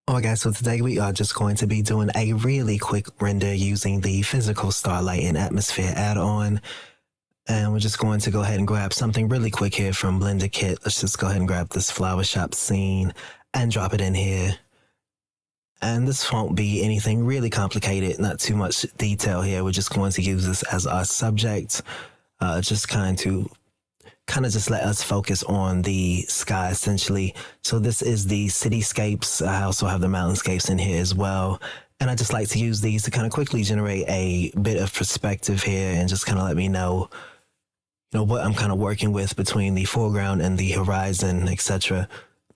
Alright guys, so today we are just going to be doing a really quick render using the physical Starlight and atmosphere add-on. And we're just going to go ahead and grab something really quick here from Blender Kit. Let's just go ahead and grab this flower shop scene and drop it in here. And this won't be anything really complicated, not too much detail here. We're just going to use this as our subject, just kind of just let us focus on the sky essentially. So this is the cityscapes. I also have the mountainscapes in here as well. And I just like to use these to kind of quickly generate a bit of perspective here and just kind of let me know, what I'm kind of working with between the foreground and the horizon, etc.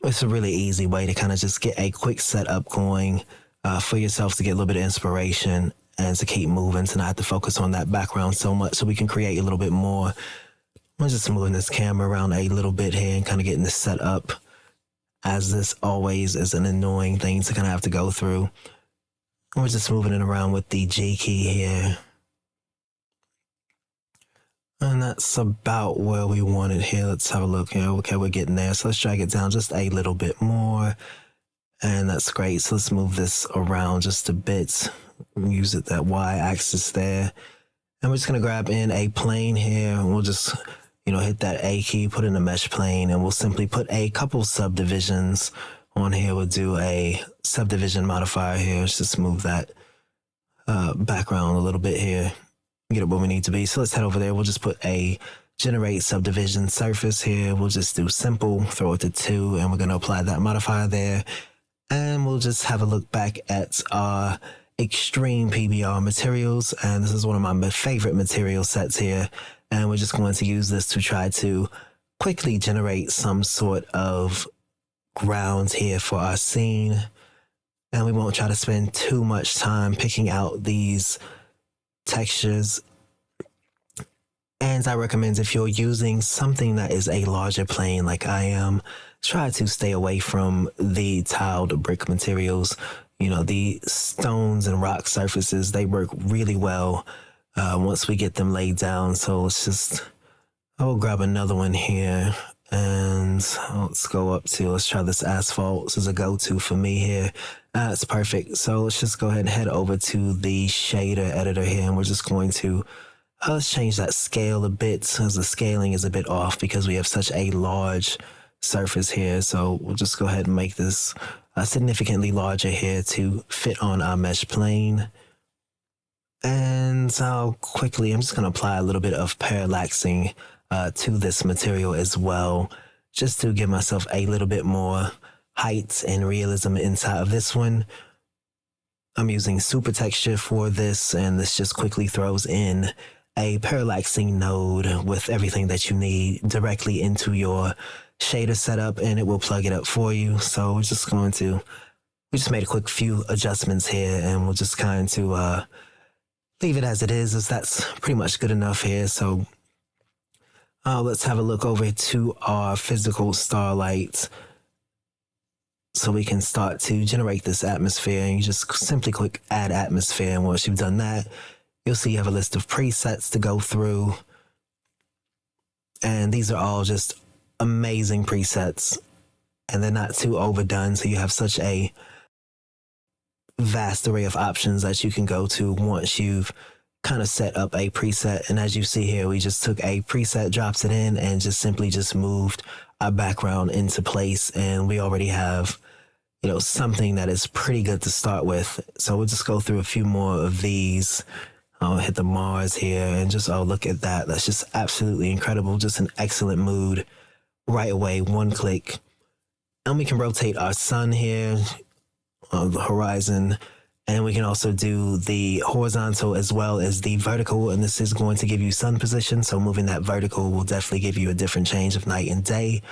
It's a really easy way to kind of just get a quick setup going for yourself to get a little bit of inspiration and to keep moving, to not have to focus on that background so much, so we can create a little bit more. I'm just moving this camera around a little bit here and kind of getting this set up, as this always is an annoying thing to kind of have to go through. We're just moving it around with the G key here. And that's about where we want it here. Let's have a look here. Okay, we're getting there. So let's drag it down just a little bit more. And that's great. So let's move this around just a bit. Use it, that Y axis there. And we're just going to grab in a plane here. And we'll just, hit that A key, put in a mesh plane, and we'll simply put a couple subdivisions on here. We'll do a subdivision modifier here. Let's just move that background a little bit here. Get it where we need to be. So let's head over there. We'll just put a generate subdivision surface here. We'll just do simple, throw it to 2, and we're going to apply that modifier there. And we'll just have a look back at our extreme PBR materials. And this is one of my favorite material sets here. And we're just going to use this to try to quickly generate some sort of grounds here for our scene. And we won't try to spend too much time picking out these textures. And I recommend, if you're using something that is a larger plane like I am, try to stay away from the tiled brick materials. The stones and rock surfaces, they work really well once we get them laid down. So I will grab another one here, and let's go up to, let's try this asphalt. This is a go-to for me here. It's perfect. So let's just go ahead and head over to the shader editor here, and we're just going to let's change that scale a bit, as the scaling is a bit off because we have such a large surface here. So we'll just go ahead and make this significantly larger here to fit on our mesh plane. And I'm just going to apply a little bit of parallaxing to this material as well, just to give myself a little bit more height and realism inside of this one. I'm using super texture for this, and this just quickly throws in a parallaxing node with everything that you need directly into your shader setup, and it will plug it up for you. So we just made a quick few adjustments here, and we'll just leave it as it is, as that's pretty much good enough here. So let's have a look over to our physical Starlight, so we can start to generate this atmosphere. And you just simply click add atmosphere, and once you've done that, you'll see you have a list of presets to go through. And these are all just amazing presets, and they're not too overdone, so you have such a vast array of options that you can go to once you've kind of set up a preset. And as you see here, we just took a preset, drops it in, and just simply moved our background into place, and we already have something that is pretty good to start with. So we'll just go through a few more of these. I'll hit the Mars here, and just, look at that. That's just absolutely incredible. Just an excellent mood right away, one click. And we can rotate our sun here on the horizon, and we can also do the horizontal as well as the vertical, and this is going to give you sun position. So moving that vertical will definitely give you a different change of night and day.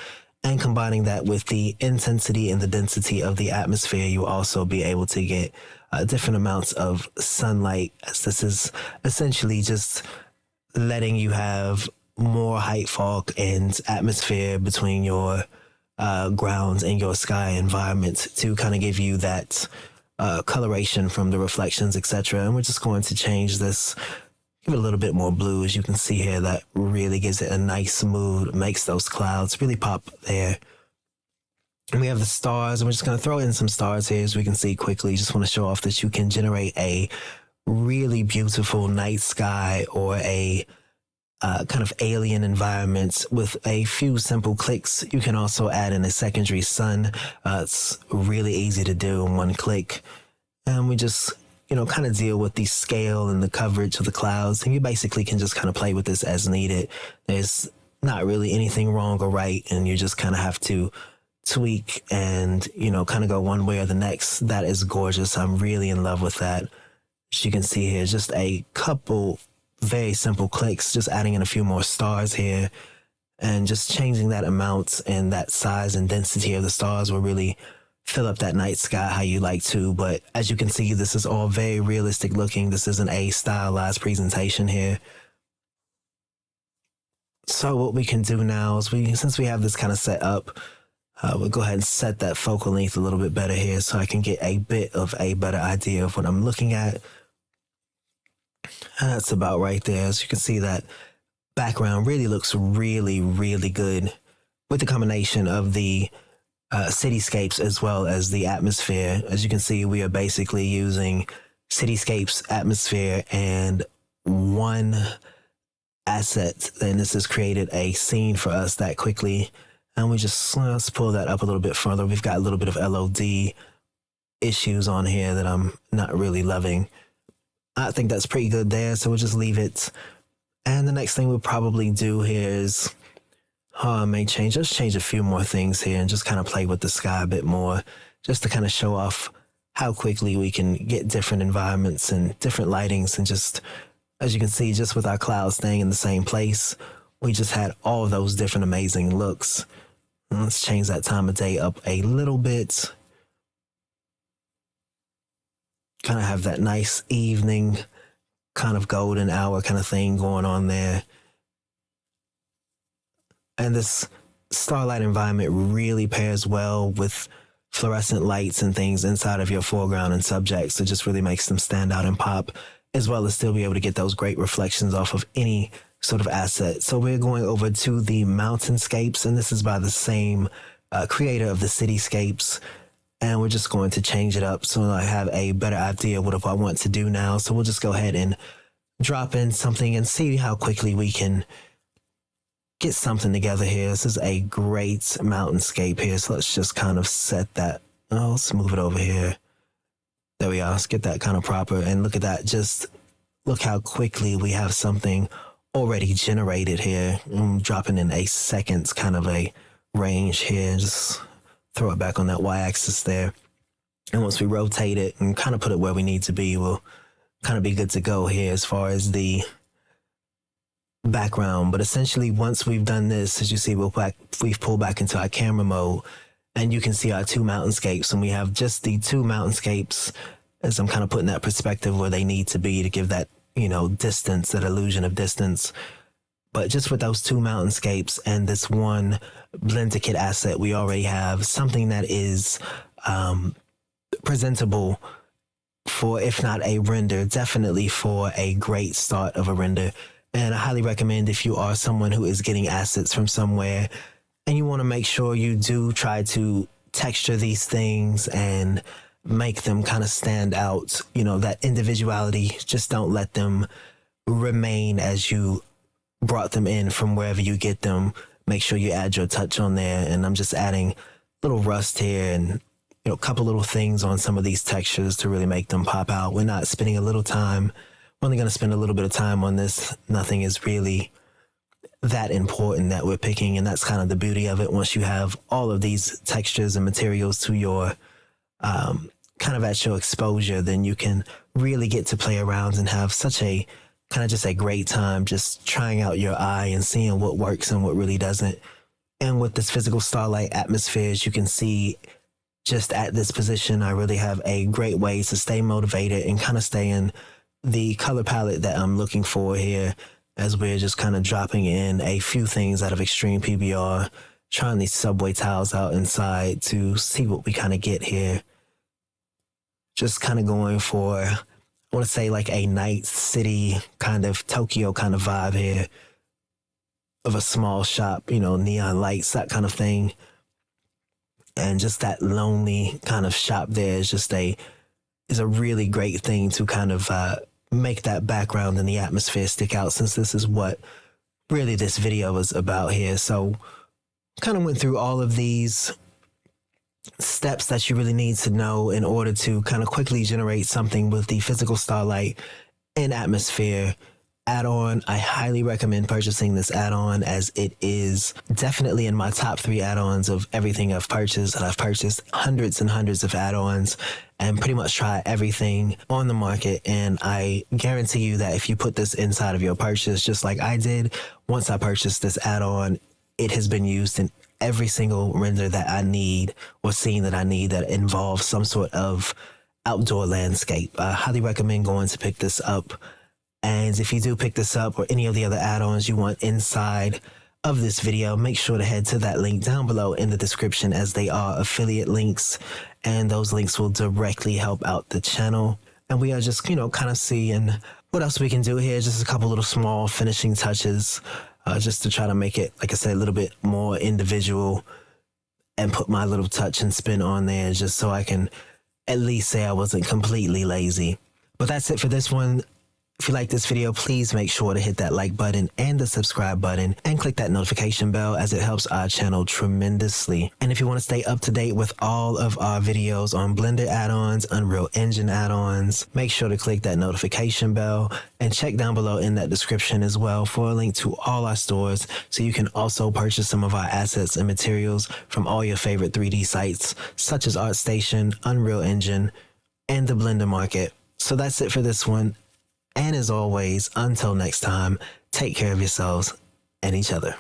And combining that with the intensity and the density of the atmosphere, you'll also be able to get different amounts of sunlight, as this is essentially just letting you have more height fall and atmosphere between your grounds and your sky environment to kind of give you that coloration from the reflections, etc. And we're just going to change this, give it a little bit more blue. As you can see here, that really gives it a nice mood, makes those clouds really pop there. And we have the stars, and we're just going to throw in some stars here as we can see quickly. Just want to show off that you can generate a really beautiful night sky or a kind of alien environment with a few simple clicks. You can also add in a secondary sun. It's really easy to do in one click. And we just, kind of deal with the scale and the coverage of the clouds. And you basically can just kind of play with this as needed. There's not really anything wrong or right. And you just kind of have to tweak and, kind of go one way or the next. That is gorgeous. I'm really in love with that. As you can see here, just a couple very simple clicks, just adding in a few more stars here and just changing that amount and that size and density of the stars will really fill up that night sky how you like to. But as you can see, this is all very realistic looking. This isn't a stylized presentation here. So what we can do now is since we have this kind of set up, we'll go ahead and set that focal length a little bit better here so I can get a bit of a better idea of what I'm looking at. And that's about right there. As you can see, that background really looks really, really good with the combination of the cityscapes as well as the atmosphere. As you can see, we are basically using cityscapes, atmosphere, and one asset. And this has created a scene for us that quickly. And let's pull that up a little bit further. We've got a little bit of LOD issues on here that I'm not really loving. I think that's pretty good there, so we'll just leave it. And the next thing we'll probably do here is, I may change a few more things here and just kind of play with the sky a bit more, just to kind of show off how quickly we can get different environments and different lightings. And just, as you can see, just with our clouds staying in the same place, we just had all of those different amazing looks. And let's change that time of day up a little bit. Kind of have that nice evening, kind of golden hour kind of thing going on there. And this starlight environment really pairs well with fluorescent lights and things inside of your foreground and subjects. It just really makes them stand out and pop, as well as still be able to get those great reflections off of any sort of asset. So we're going over to the mountainscapes, and this is by the same creator of the cityscapes. And we're just going to change it up so I have a better idea of what I want to do now. So we'll just go ahead and drop in something and see how quickly we can get something together here. This is a great mountainscape here. So let's just kind of set that. Oh, let's move it over here. There we are. Let's get that kind of proper. And look at that. Just look how quickly we have something already generated here. I'm dropping in a second kind of a range here. Just throw it back on that y-axis there. And once we rotate it and kind of put it where we need to be, we'll kind of be good to go here as far as the background. But essentially, once we've done this, as you see, we've pulled back into our camera mode, and you can see our two mountainscapes, and we have just the two mountainscapes as I'm kind of putting that perspective where they need to be to give that, distance, that illusion of distance. But just with those two mountainscapes and this one blend kit asset, we already have something that is presentable for, if not a render, definitely for a great start of a render. And I highly recommend, if you are someone who is getting assets from somewhere and you want to make sure you do try to texture these things and make them kind of stand out, that individuality, just don't let them remain as you brought them in from wherever you get them. Make sure you add your touch on there. And I'm just adding a little rust here and a couple little things on some of these textures to really make them pop out. We're not spending a little time. We're only going to spend a little bit of time on this. Nothing is really that important that we're picking, and that's kind of the beauty of it. Once you have all of these textures and materials to your kind of at your exposure, then you can really get to play around and have such a kind of just a great time just trying out your eye and seeing what works and what really doesn't. And with this physical starlight atmospheres, you can see just at this position, I really have a great way to stay motivated and kind of stay in the color palette that I'm looking for here, as we're just kind of dropping in a few things out of extreme PBR, trying these subway tiles out inside to see what we kind of get here. Just kind of going for, I want to say like a night city kind of Tokyo kind of vibe here of a small shop, neon lights, that kind of thing. And just that lonely kind of shop there is a really great thing to kind of make that background and the atmosphere stick out, since this is what really this video is about here. So kind of went through all of these steps that you really need to know in order to kind of quickly generate something with the physical Starlight and atmosphere add-on. I highly recommend purchasing this add-on, as it is definitely in my top 3 add-ons of everything I've purchased. And I've purchased hundreds and hundreds of add-ons and pretty much tried everything on the market. And I guarantee you that if you put this inside of your purchase, just like I did, once I purchased this add-on, it has been used in every single render that I need or scene that I need that involves some sort of outdoor landscape. I highly recommend going to pick this up. And if you do pick this up or any of the other add-ons you want inside of this video, make sure to head to that link down below in the description, as they are affiliate links, and those links will directly help out the channel. And we are just, kind of seeing what else we can do here. Just a couple little small finishing touches, just to try to make it, like I said, a little bit more individual and put my little touch and spin on there, just so I can at least say I wasn't completely lazy. But that's it for this one. If you like this video, please make sure to hit that like button and the subscribe button and click that notification bell, as it helps our channel tremendously. And if you want to stay up to date with all of our videos on Blender add-ons, Unreal Engine add-ons, make sure to click that notification bell and check down below in that description as well for a link to all our stores, so you can also purchase some of our assets and materials from all your favorite 3D sites such as ArtStation, Unreal Engine, and the Blender Market. So that's it for this one. And as always, until next time, take care of yourselves and each other.